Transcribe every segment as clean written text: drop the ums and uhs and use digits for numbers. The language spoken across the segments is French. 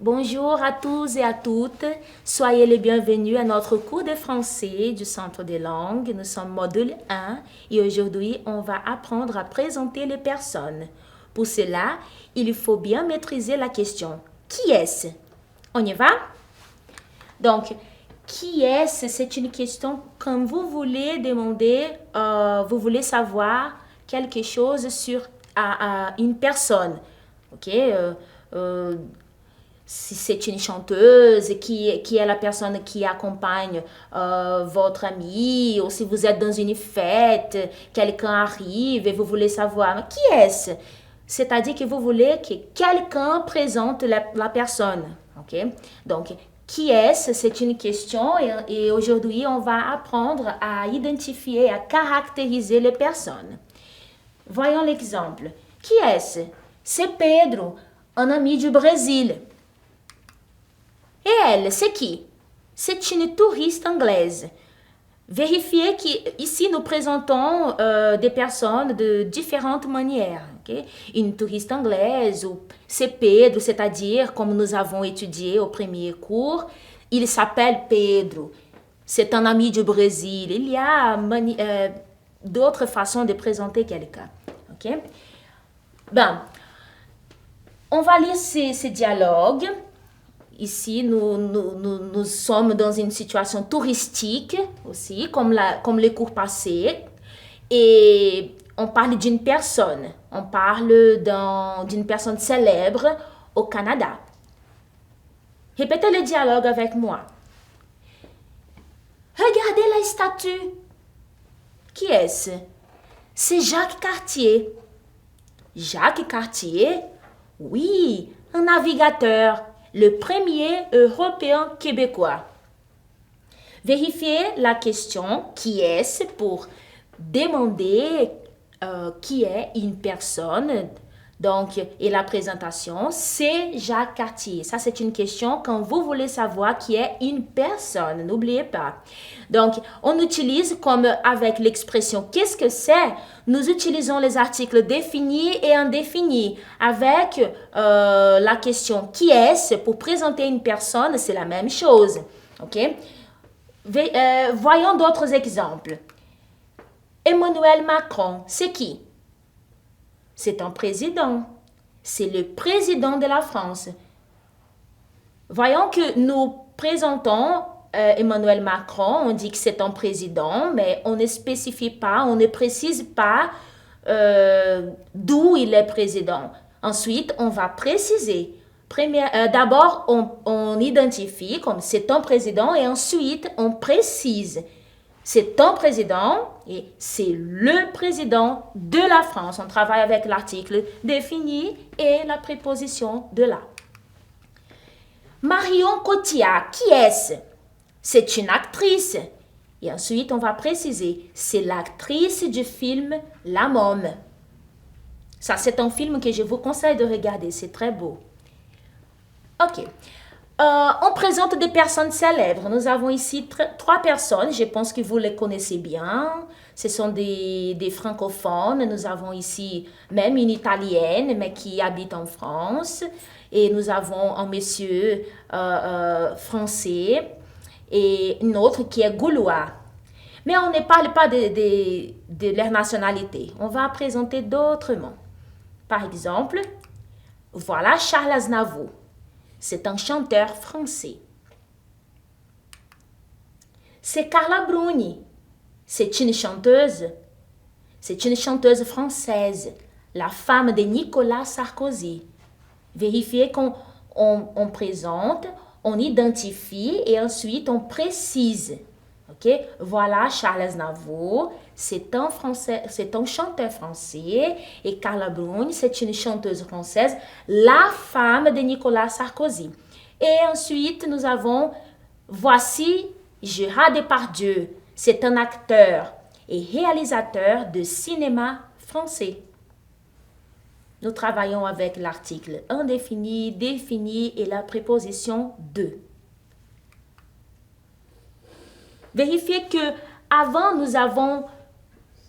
Bonjour à tous et à toutes. Soyez les bienvenus à notre cours de français du Centre des langues. Nous sommes module 1 et aujourd'hui, on va apprendre à présenter les personnes. Pour cela, il faut bien maîtriser la question. Qui est-ce? On y va? Donc, qui est-ce? C'est une question quand vous voulez demander, vous voulez savoir quelque chose sur une personne. Ok? Si c'est une chanteuse, qui est la personne qui accompagne votre ami, ou si vous êtes dans une fête, quelqu'un arrive et vous voulez savoir qui est-ce? C'est-à-dire que vous voulez que quelqu'un présente la personne. Ok? Donc, qui est-ce? C'est une question et aujourd'hui, on va apprendre à identifier, à caractériser les personnes. Voyons l'exemple. Qui est-ce? C'est Pedro, un ami du Brésil. Et elle, c'est qui? C'est une touriste anglaise. Vérifiez qu'ici nous présentons des personnes de différentes manières. Okay? Une touriste anglaise, c'est Pedro, c'est-à-dire, comme nous avons étudié au premier cours, il s'appelle Pedro. C'est un ami du Brésil. Il y a d'autres façons de présenter quelqu'un. Okay? Ben, on va lire ces dialogues. Ici, nous sommes dans une situation touristique aussi, comme les cours passés. Et on parle d'une personne. On parle d'une personne célèbre au Canada. Répétez le dialogue avec moi. Regardez la statue. Qui est-ce? C'est Jacques Cartier. Jacques Cartier? Oui, un navigateur. Le premier Européen québécois. Vérifiez la question qui est-ce pour demander qui est une personne. Donc, et la présentation, c'est Jacques Cartier. Ça, c'est une question quand vous voulez savoir qui est une personne. N'oubliez pas. Donc, on utilise comme avec l'expression qu'est-ce que c'est? Nous utilisons les articles définis et indéfinis. Avec la question qui est-ce pour présenter une personne, c'est la même chose. OK? Voyons d'autres exemples. Emmanuel Macron, c'est qui? C'est un président. C'est le président de la France. Voyons que nous présentons Emmanuel Macron, on dit que c'est un président, mais on ne spécifie pas, on ne précise pas d'où il est président. Ensuite, on va préciser. D'abord, on identifie comme c'est un président et ensuite, on précise. C'est un président et c'est le président de la France. On travaille avec l'article défini et la préposition de là. Marion Cotillard, qui est-ce? C'est une actrice. Et ensuite, on va préciser, c'est l'actrice du film La Môme. Ça, c'est un film que je vous conseille de regarder. C'est très beau. OK. On présente des personnes célèbres. Nous avons ici 3 personnes. Je pense que vous les connaissez bien. Ce sont des francophones. Nous avons ici même une italienne, mais qui habite en France. Et nous avons un monsieur français et une autre qui est gaulois. Mais on ne parle pas de leur nationalité. On va présenter d'autrement. Par exemple, voilà Charles Aznavour. C'est un chanteur français. C'est Carla Bruni. C'est une chanteuse. C'est une chanteuse française, la femme de Nicolas Sarkozy. Vérifiez qu'on présente, on identifie et ensuite on précise. Ok? Voilà Charles Aznavour, c'est un chanteur français et Carla Bruni, c'est une chanteuse française, la femme de Nicolas Sarkozy. Et ensuite, nous avons, voici Gérard Depardieu, c'est un acteur et réalisateur de cinéma français. Nous travaillons avec l'article indéfini, défini et la préposition de. Vérifiez que avant nous avons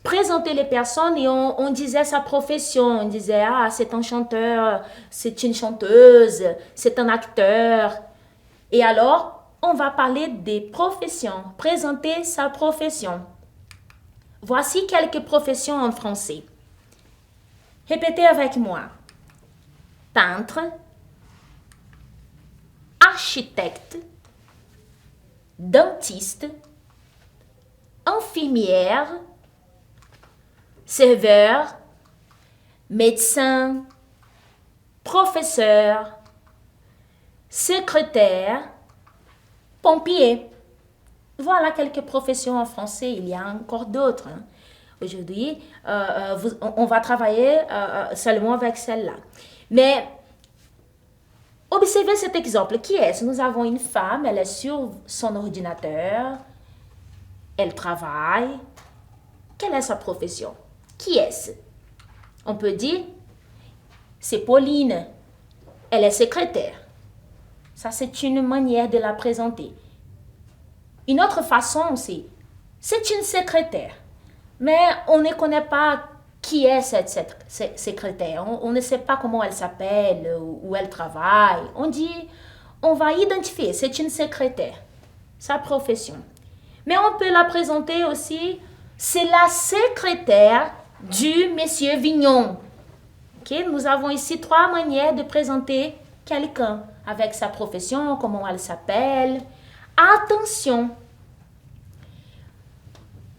présenter les personnes et on disait sa profession. On disait, ah, c'est un chanteur, c'est une chanteuse, c'est un acteur. Et alors, on va parler des professions, présenter sa profession. Voici quelques professions en français. Répétez avec moi. Peintre, architecte, dentiste, infirmière, serveur, médecin, professeur, secrétaire, pompier. Voilà quelques professions en français. Il y a encore d'autres. Aujourd'hui, on va travailler seulement avec celle-là. Mais observez cet exemple. Qui est-ce? Nous avons une femme, elle est sur son ordinateur, elle travaille. Quelle est sa profession? Qui est-ce? On peut dire, c'est Pauline, elle est secrétaire. Ça, c'est une manière de la présenter. Une autre façon, c'est une secrétaire. Mais on ne connaît pas qui est cette secrétaire. On ne sait pas comment elle s'appelle, où elle travaille. On va identifier, c'est une secrétaire, sa profession. Mais on peut la présenter aussi, c'est la secrétaire du monsieur Vignon. Okay? Nous avons ici 3 manières de présenter quelqu'un avec sa profession, comment elle s'appelle. Attention!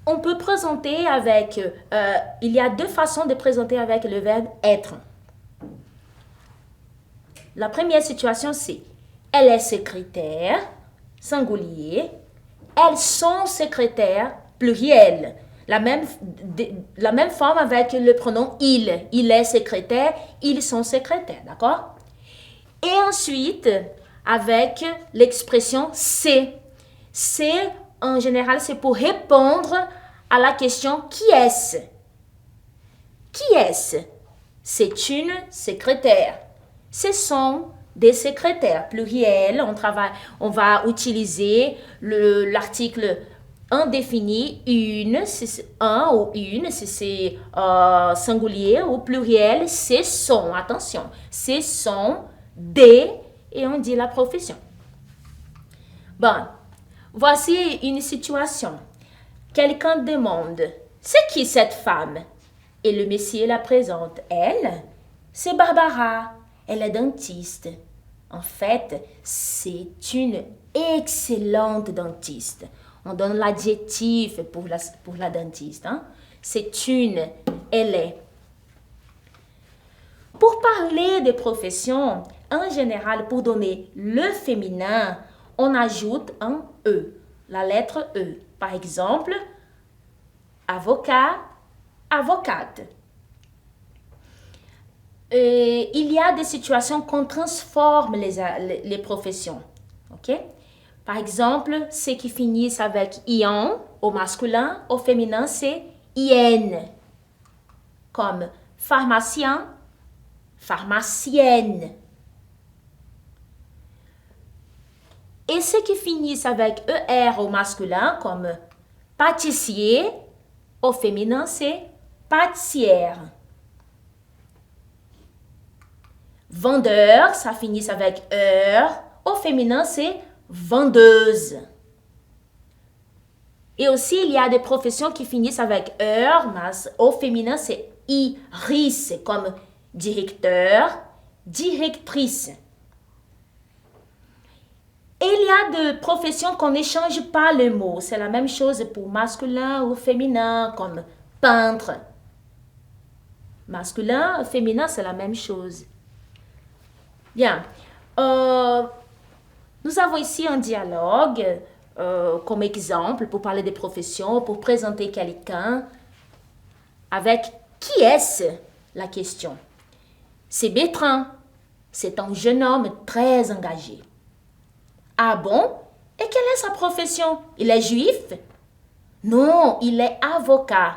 On peut présenter avec, il y a 2 façons de présenter avec le verbe être. La première situation, c'est elle est secrétaire, singulier. Elles sont secrétaires, pluriel. La même forme avec le pronom il. Il est secrétaire, ils sont secrétaires, d'accord? Et ensuite, avec l'expression c'est. C'est, en général, c'est pour répondre à la question qui est-ce? Qui est-ce? C'est une secrétaire. Ce sont des secrétaires pluriels. On va utiliser l'article indéfini, une, si c'est un ou une, si c'est singulier ou pluriel, ce sont. Attention, ce sont des, et on dit la profession. Bon, voici une situation. Quelqu'un demande, c'est qui cette femme? Et le monsieur la présente. Elle, c'est Barbara. Elle est dentiste. En fait, c'est une excellente dentiste. On donne l'adjectif pour la dentiste. Hein? C'est une, elle est. Pour parler des professions, en général, pour donner le féminin, on ajoute un E, la lettre E. Par exemple, avocat, avocate. Il y a des situations qu'on transforme les professions. Ok? Par exemple, ceux qui finissent avec ion au masculin, au féminin, c'est ien. Comme pharmacien, pharmacienne. Et ceux qui finissent avec er au masculin, comme pâtissier, au féminin, c'est pâtissière. Vendeur, ça finit avec heure. Au féminin, c'est vendeuse. Et aussi, il y a des professions qui finissent avec heure, mais au féminin, c'est iris, comme directeur, directrice. Et il y a des professions qu'on n'échange pas le mot. C'est la même chose pour masculin ou féminin, comme peintre. Masculin, féminin, c'est la même chose. Bien. Nous avons ici un dialogue comme exemple pour parler des professions, pour présenter quelqu'un avec qui est-ce la question. C'est Bertrand. C'est un jeune homme très engagé. Ah bon? Et quelle est sa profession? Il est juif? Non, il est avocat.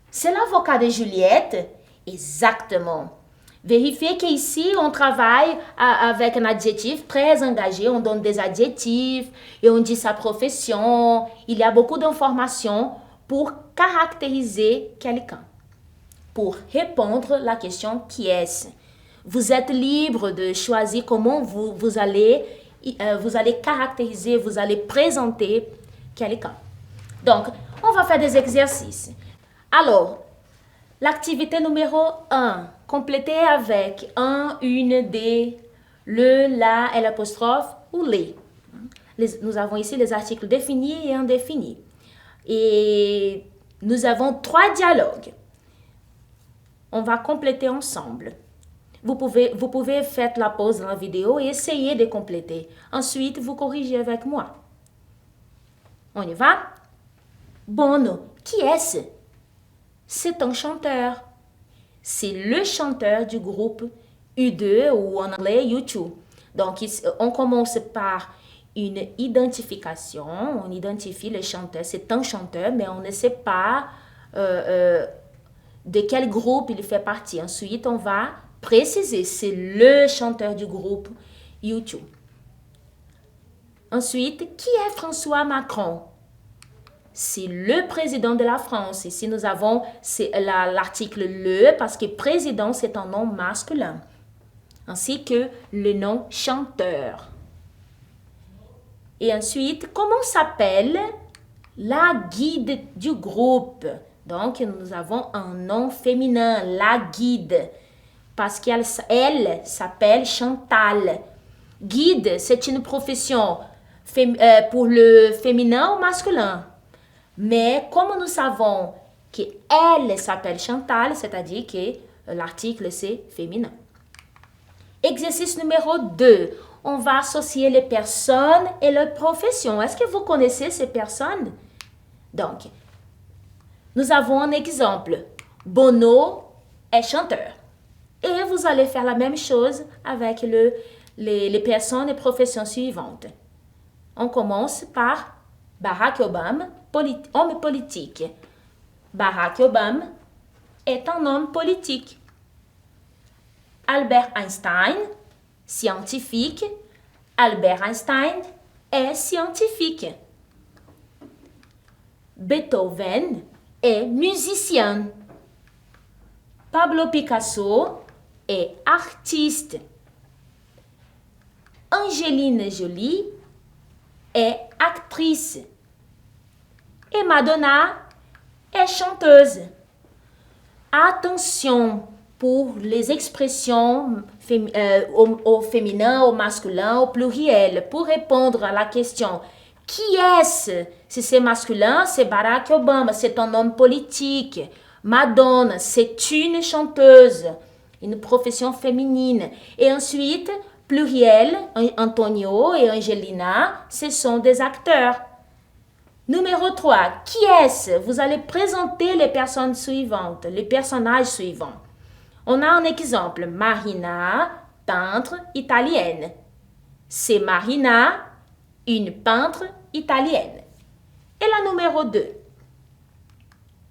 C'est l'avocat de Juliette? Exactement. Vérifiez qu'ici, on travaille avec un adjectif très engagé. On donne des adjectifs et on dit sa profession. Il y a beaucoup d'informations pour caractériser quelqu'un, pour répondre à la question qui est-ce. Vous êtes libre de choisir comment vous allez caractériser, vous allez présenter quelqu'un. Donc, on va faire des exercices. Alors, l'activité numéro 1, complétez avec un, une, des, le, la, l'apostrophe ou les. Nous avons ici les articles définis et indéfinis. Et nous avons 3 dialogues. On va compléter ensemble. Vous pouvez faire la pause dans la vidéo et essayer de compléter. Ensuite, vous corrigez avec moi. On y va? Bono, qui est-ce? C'est un chanteur. C'est le chanteur du groupe U2 ou en anglais U2. Donc, on commence par une identification. On identifie le chanteur. C'est un chanteur, mais on ne sait pas de quel groupe il fait partie. Ensuite, on va préciser. C'est le chanteur du groupe U2. Ensuite, qui est François Macron? C'est le président de la France. Ici, nous avons l'article le parce que président, c'est un nom masculin. Ainsi que le nom chanteur. Et ensuite, comment s'appelle la guide du groupe? Donc, nous avons un nom féminin, la guide. Parce qu'elle s'appelle Chantal. Guide, c'est une profession pour le féminin ou masculin. Mais comme nous savons qu'elle s'appelle Chantal, c'est-à-dire que l'article c'est féminin. Exercice numéro 2. On va associer les personnes et leurs professions. Est-ce que vous connaissez ces personnes? Donc, nous avons un exemple. Bono est chanteur. Et vous allez faire la même chose avec les personnes et professions suivantes. On commence par Barack Obama, homme politique. Barack Obama est un homme politique. Albert Einstein, scientifique. Albert Einstein est scientifique. Beethoven est musicien. Pablo Picasso est artiste. Angelina Jolie est actrice. Et Madonna est chanteuse. Attention pour les expressions au féminin, au masculin, au pluriel. Pour répondre à la question « Qui est-ce ?» Si c'est masculin, c'est Barack Obama, c'est un homme politique. Madonna, c'est une chanteuse, une profession féminine. Et ensuite, pluriel, Antonio et Angelina, ce sont des acteurs. Numéro 3, qui est-ce? Vous allez présenter les personnes suivantes, les personnages suivants. On a un exemple, Marina, peintre italienne. C'est Marina, une peintre italienne. Et la numéro 2,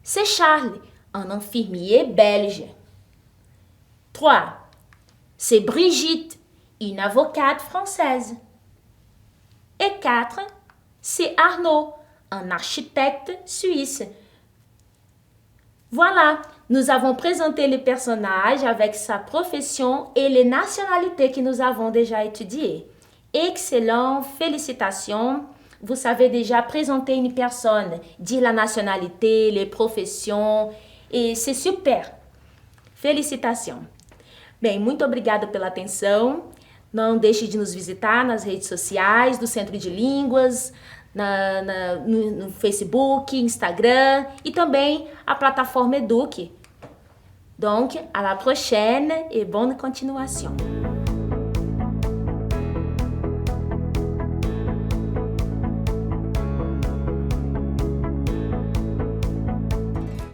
c'est Charles, un infirmier belge. 3, c'est Brigitte, une avocate française. Et 4, c'est Arnaud, un architecte suisse. Voilà, nous avons présenté les personnages avec sa profession et les nationalités que nous avons déjà étudiées. Excellent, félicitations. Vous savez déjà présenter une personne, dire la nationalité, les professions, e c'est super. Felicitação. Bem, muito obrigada pela atenção. Não deixe de nos visitar nas redes sociais do Centro de Línguas, no Facebook, Instagram e também a plataforma Eduque. Donc, à la prochaine et bonne continuation.